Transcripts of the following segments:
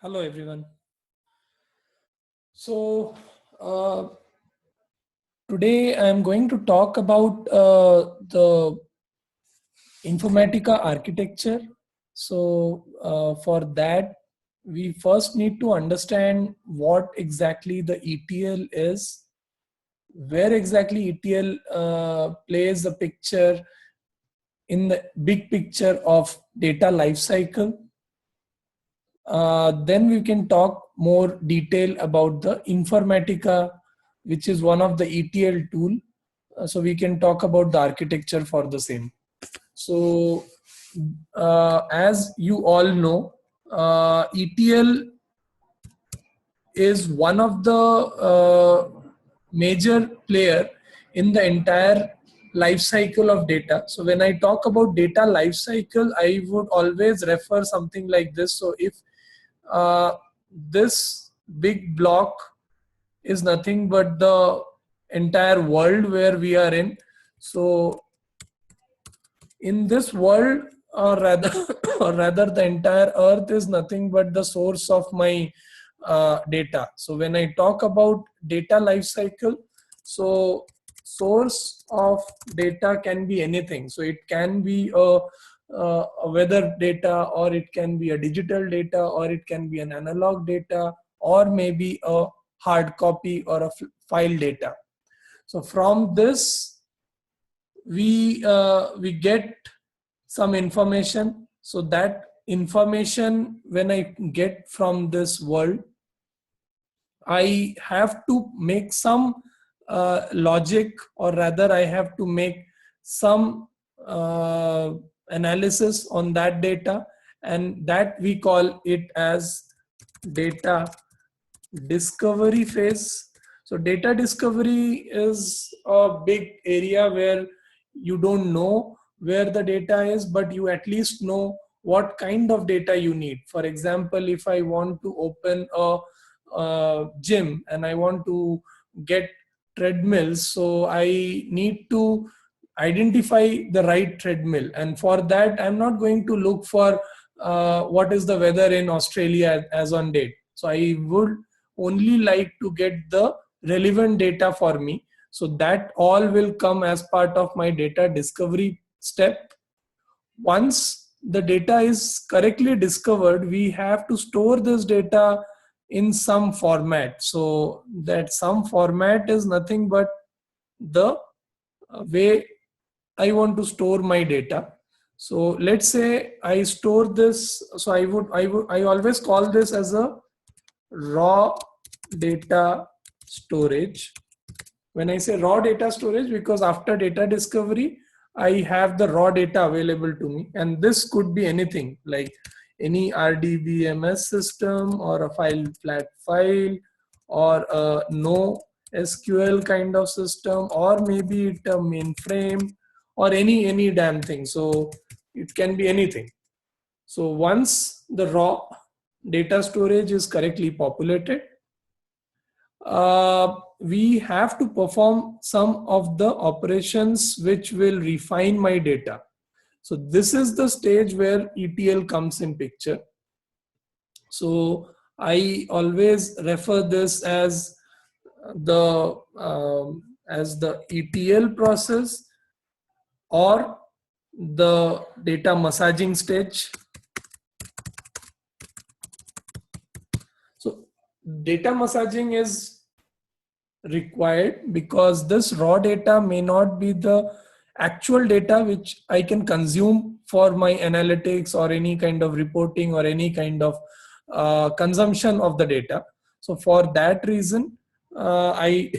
Hello everyone. So today I am going to talk about the Informatica architecture. So for that, we first need to understand what exactly the ETL is, where exactly ETL plays a picture in the big picture of data lifecycle. Then we can talk more detail about the Informatica, which is one of the ETL tool. So we can talk about the architecture for the same. So as you all know, ETL is one of the major player in the entire life cycle of data. So when I talk about data life cycle, I would always refer something like this. So if this big block is nothing but the entire world where we are in. So in this world, or rather or rather the entire earth is nothing but the source of my data. So when I talk about data life cycle, so source of data can be anything. So it can be a weather data, or it can be a digital data, or it can be an analog data, or maybe a hard copy or a file data. So from this we get some information. So that information, when I get from this world, I have to make some logic, or rather I have to make some analysis on that data, and that we call it as data discovery phase. So data discovery is a big area where you don't know where the data is, but you at least know what kind of data you need. For example, if I want to open a gym and I want to get treadmills, so I need to identify the right treadmill, and for that I'm not going to look for what is the weather in Australia as on date. So I would only like to get the relevant data for me. So that all will come as part of my data discovery step. Once the data is correctly discovered, we have to store this data in some format. So that some format is nothing but the way I want to store my data. So let's say I store this. So I always call this as a raw data storage. When I say raw data storage, because after data discovery, I have the raw data available to me, and this could be anything like any RDBMS system, or a flat file, or a no SQL kind of system, or maybe it a mainframe, or any damn thing. So it can be anything. So once the raw data storage is correctly populated, we have to perform some of the operations which will refine my data. So this is the stage where ETL comes in picture. So I always refer this as the ETL process, or the data massaging stage. So data massaging is required because this raw data may not be the actual data which I can consume for my analytics, or any kind of reporting, or any kind of consumption of the data. So for that reason, I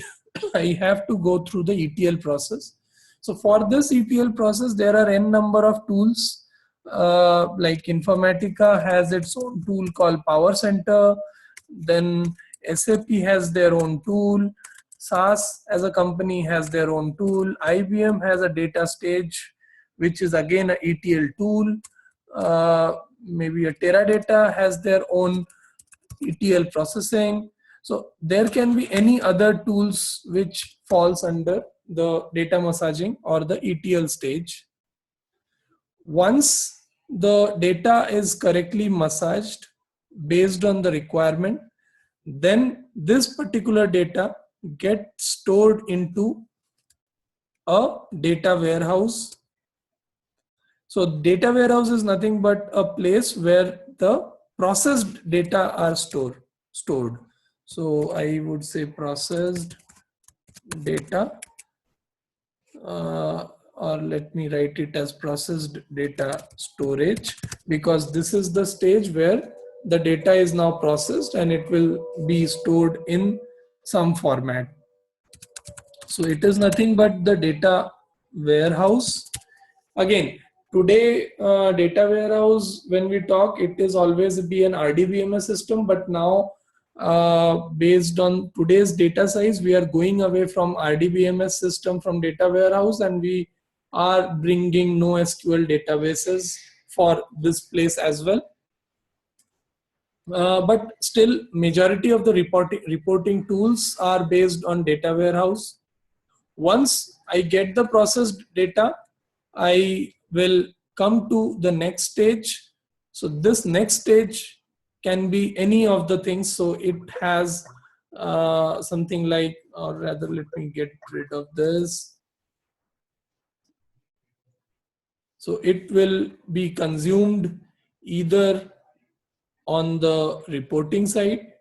I have to go through the ETL process. So for this ETL process, there are n number of tools. Like Informatica has its own tool called powercenter. Then SAP has their own tool. SAS as a company has their own tool. IBM has a data stage, which is again a ETL tool. Maybe a Teradata has their own ETL processing. So there can be any other tools which falls under the data massaging or the ETL stage. Once the data is correctly massaged, based on the requirement. Then this particular data gets stored into a data warehouse. So data warehouse is nothing but a place where the processed data are stored. So I would say processed data, or let me write it as processed data storage, because this is the stage where the data is now processed and it will be stored in some format. So it is nothing but the data warehouse. Again, today data warehouse, when we talk, it is always be an RDBMS system, but now based on today's data size, we are going away from RDBMS system from data warehouse, and we are bringing NoSQL databases for this place as well. But still, majority of the reporting tools are based on data warehouse. Once I get the processed data, I will come to the next stage. So this next stage can be any of the things. So it has something like, or rather, let me get rid of this. So it will be consumed either on the reporting side.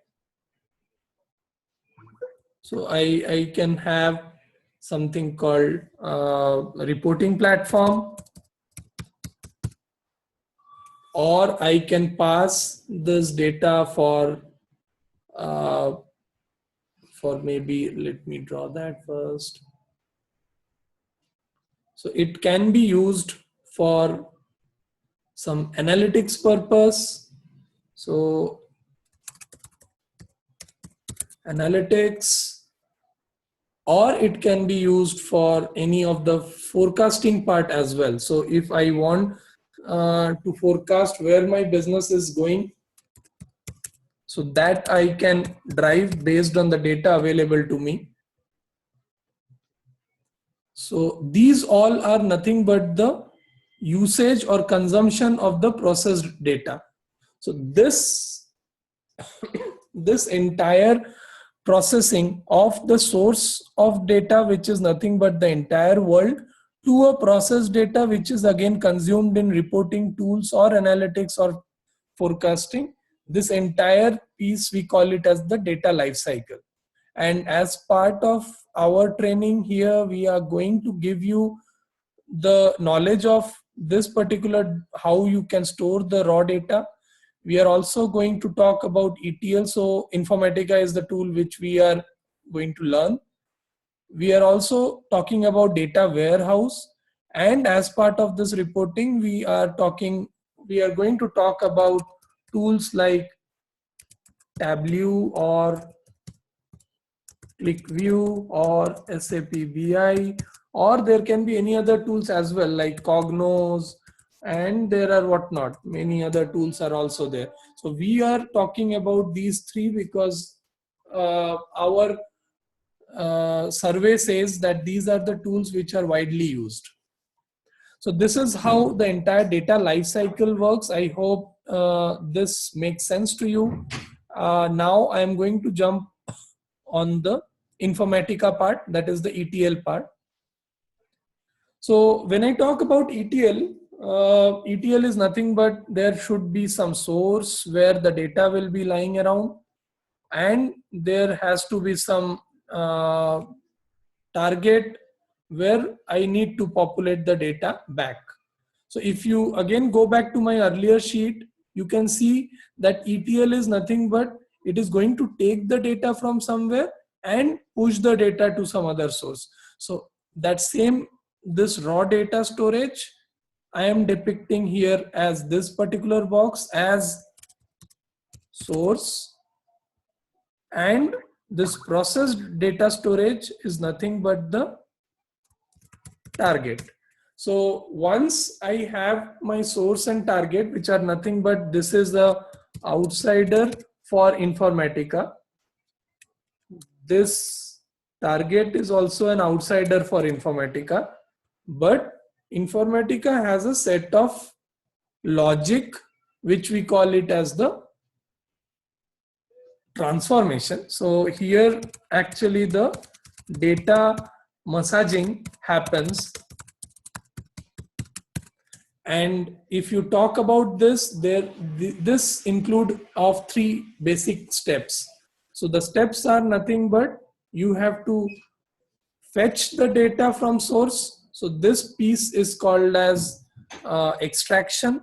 So I can have something called reporting platform, or I can pass this data for maybe, let me draw that first. So it can be used for some analytics purpose. So analytics, or it can be used for any of the forecasting part as well. So if I want to forecast where my business is going, so that I can drive based on the data available to me. So these all are nothing but the usage or consumption of the processed data. So this entire processing of the source of data, which is nothing but the entire world, to a processed data which is again consumed in reporting tools or analytics or forecasting, this entire piece we call it as the data lifecycle. And as part of our training here, we are going to give you the knowledge of this particular, how you can store the raw data. We are also going to talk about ETL. So Informatica is the tool which we are going to learn. We are also talking about data warehouse. And as part of this reporting, we are going to talk about tools like Tableau or ClickView or SAP BI, or there can be any other tools as well like Cognos, and there are whatnot, many other tools are also there. So we are talking about these three because our survey says that these are the tools which are widely used. So this is how the entire data lifecycle works. I hope this makes sense to you. Now I am going to jump on the Informatica part, that is the ETL part. So when I talk about ETL, ETL is nothing but there should be some source where the data will be lying around, and there has to be some target where I need to populate the data back. So if you again go back to my earlier sheet, you can see that ETL is nothing but it is going to take the data from somewhere and push the data to some other source. So that same, this raw data storage, I am depicting here as this particular box as source, and this processed data storage is nothing but the target. So once I have my source and target, which are nothing but this is the outsider for Informatica. This target is also an outsider for Informatica, but Informatica has a set of logic which we call it as the transformation. So here actually the data massaging happens. And if you talk about this, this include of three basic steps. So the steps are nothing but you have to fetch the data from source. So this piece is called as extraction.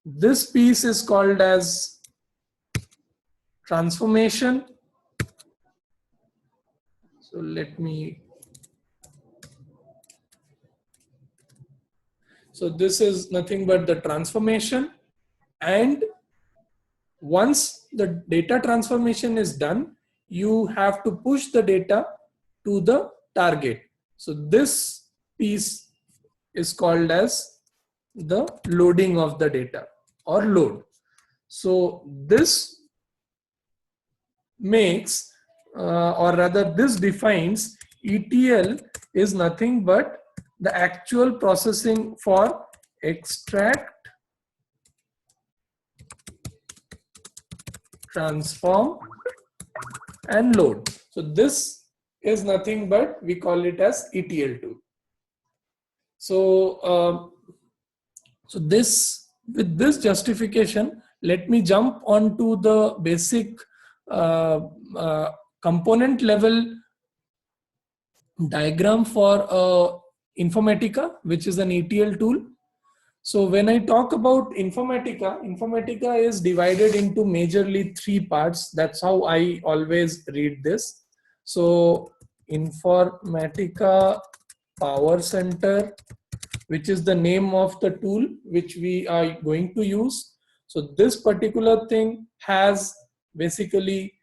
This piece is called as transformation. So let me, so this is nothing but the transformation. And once the data transformation is done, you have to push the data to the target. So this piece is called as the loading of the data or load. So this makes or rather this defines ETL is nothing but the actual processing for extract, transform and load. So this is nothing but we call it as ETL tool. So so this, with this justification, let me jump onto the basic component level diagram for Informatica, which is an ETL tool. So when I talk about Informatica, Informatica is divided into majorly three parts. That's how I always read this. So Informatica powercenter, which is the name of the tool which we are going to use. So this particular thing has basically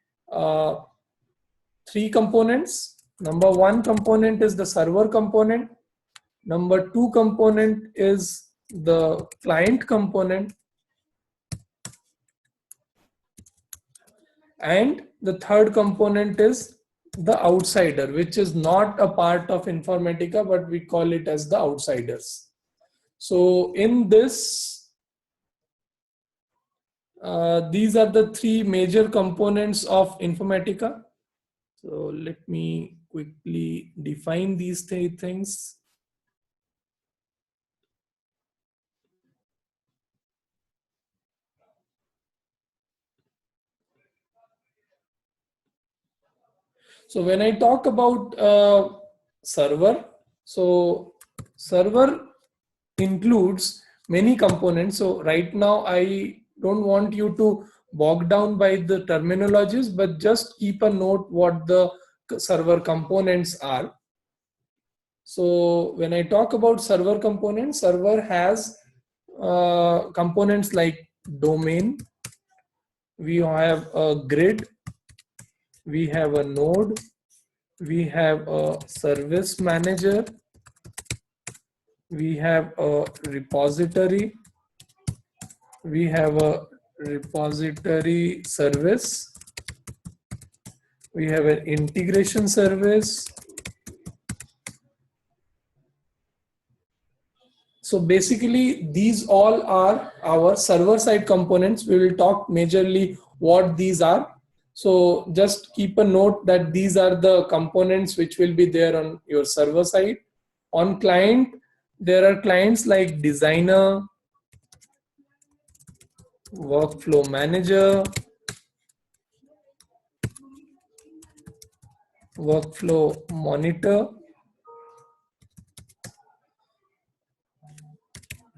three components. Number one component is the server component. Number two component is the client component. And the third component is the outsider, which is not a part of Informatica, but we call it as the outsiders. So in this, these are the three major components of Informatica. So let me quickly define these three things. So when I talk about server, so server includes many components. So right now I don't want you to bog down by the terminologies, but just keep a note what the server components are. So when I talk about server components, server has components like domain, we have a grid, we have a node, we have a service manager, we have a repository, we have a repository service, we have an integration service. So basically these all are our server side components. We will talk majorly what these are. So just keep a note that these are the components which will be there on your server side. On client, there are clients like designer, workflow manager, workflow monitor,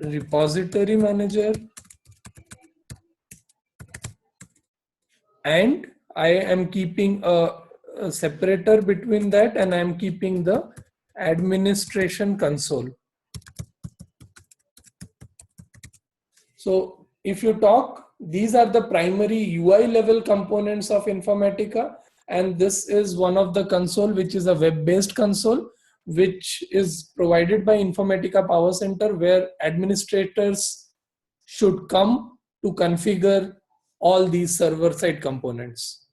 repository manager, and I am keeping a separator between that, and I am keeping the administration console. So if you talk, these are the primary UI level components of Informatica, and this is one of the console which is a web-based console which is provided by Informatica Power Center, where administrators should come to configure all these server side components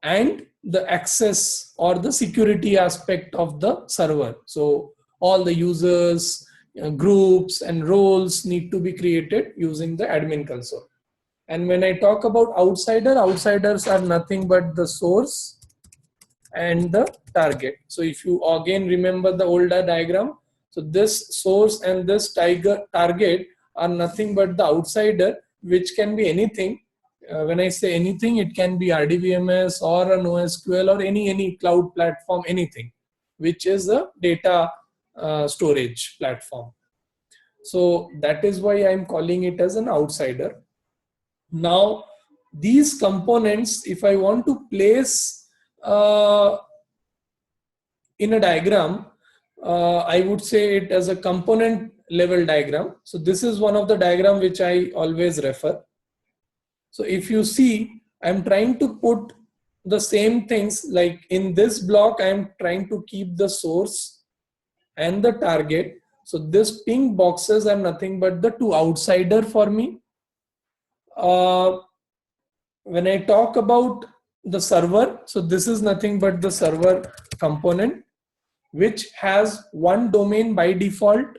and the access or the security aspect of the server. So all the users, groups and roles need to be created using the admin console. And when I talk about outsider, outsiders are nothing but the source and the target. So if you again remember the older diagram, so this source and this target are nothing but the outsider, which can be anything. When I say anything, it can be RDBMS or an NoSQL or any cloud platform, anything which is a data storage platform. So that is why I'm calling it as an outsider. Now these components, if I want to place in a diagram, I would say it as a component level diagram. So this is one of the diagram which I always refer. So if you see, I'm trying to put the same things, like in this block, I'm trying to keep the source and the target. So this pink boxes are nothing but the two outsider for me. When I talk about the server, so this is nothing but the server component, which has one domain by default.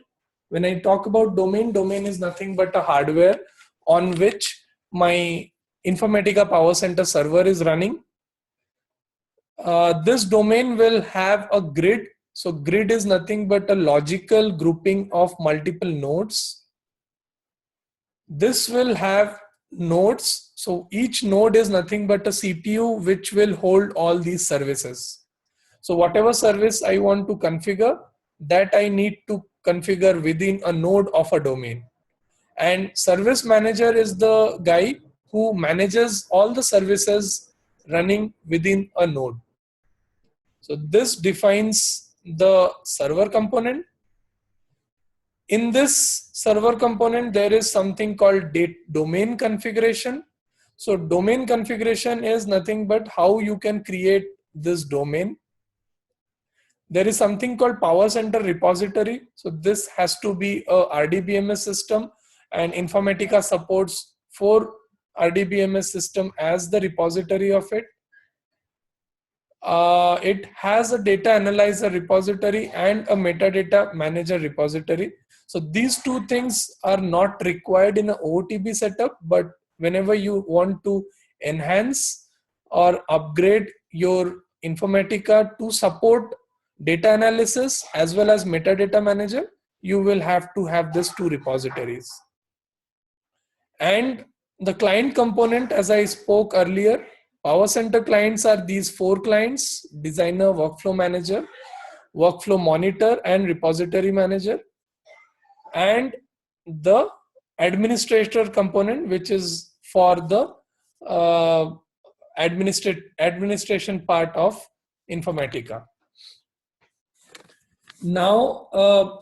When I talk about domain, domain is nothing but a hardware on which my Informatica PowerCenter server is running. This domain will have a grid. So grid is nothing but a logical grouping of multiple nodes. This will have nodes. So each node is nothing but a CPU which will hold all these services. So whatever service I want to configure, that I need to configure within a node of a domain. And service manager is the guy who manages all the services running within a node. So this defines the server component. In this server component, there is something called domain configuration. So domain configuration is nothing but how you can create this domain. There is something called PowerCenter repository. So this has to be a RDBMS system, and Informatica supports 4 RDBMS system as the repository of it. It has a data analyzer repository and a metadata manager repository. So these two things are not required in an OOTB setup, but whenever you want to enhance or upgrade your Informatica to support data analysis as well as metadata manager, you will have to have these two repositories. And the client component, as I spoke earlier, PowerCenter clients are these 4 clients: designer, workflow manager, workflow monitor, and repository manager. And the administrator component, which is for the administration part of Informatica. Now,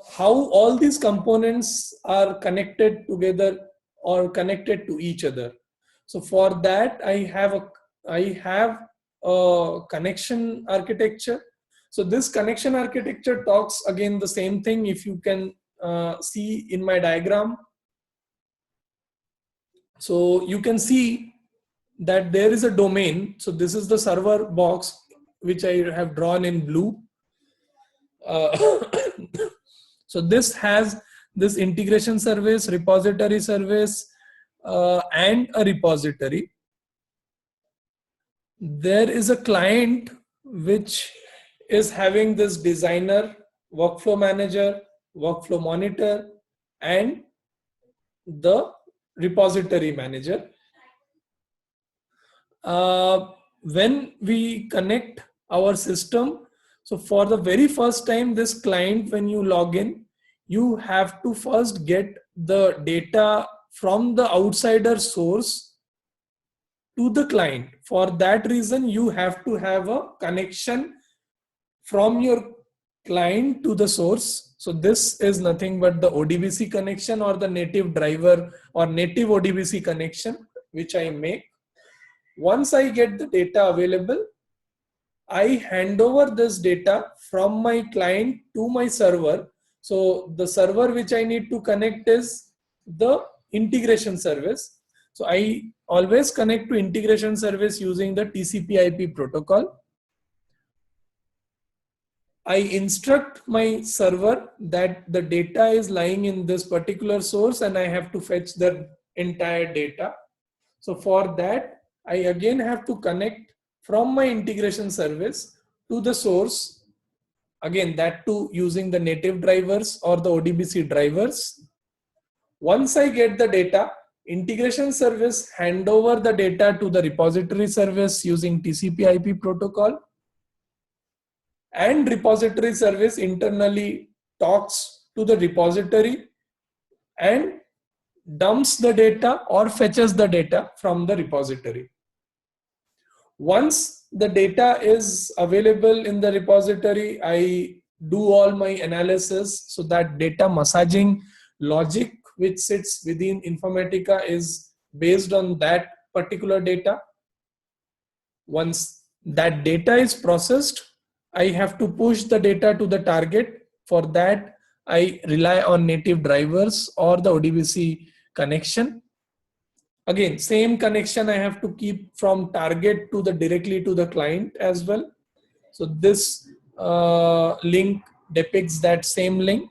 how all these components are connected together or connected to each other. So for that, I have a connection architecture. So this connection architecture talks again the same thing. If you can see in my diagram, so you can see that there is a domain. So this is the server box which I have drawn in blue. So this has this integration service, repository service, and a repository. There is a client which is having this designer, workflow manager, workflow monitor, and the repository manager. When we connect our system, so for the very first time, this client, when you log in, you have to first get the data from the outsider source to the client. For that reason, you have to have a connection from your client to the source. So this is nothing but the ODBC connection or the native driver or native ODBC connection which I make. Once I get the data available, I hand over this data from my client to my server. So the server which I need to connect is the integration service. So I always connect to integration service using the TCP/IP protocol. I instruct my server that the data is lying in this particular source and I have to fetch the entire data. So for that, I again have to connect from my integration service to the source. Again, that too using the native drivers or the ODBC drivers. Once I get the data, integration service hand over the data to the repository service using TCP/IP protocol, and repository service internally talks to the repository and dumps the data or fetches the data from the repository. Once the data is available in the repository, I do all my analysis so that data massaging logic which sits within Informatica is based on that particular data. Once that data is processed, I have to push the data to the target. For that, I rely on native drivers or the ODBC connection. Again, same connection I have to keep from target to the directly to the client as well. So this link depicts that same link.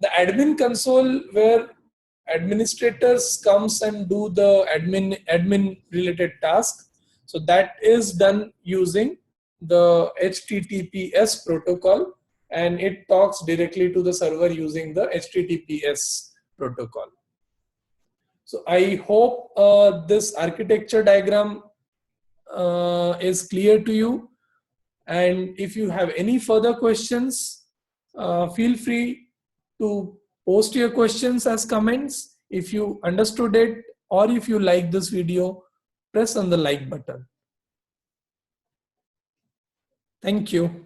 The admin console where administrators comes and do the admin related task. So that is done using the HTTPS protocol, and it talks directly to the server using the HTTPS protocol. So I hope this architecture diagram is clear to you. And if you have any further questions, feel free to post your questions as comments. If you understood it or if you like this video, press on the like button. Thank you.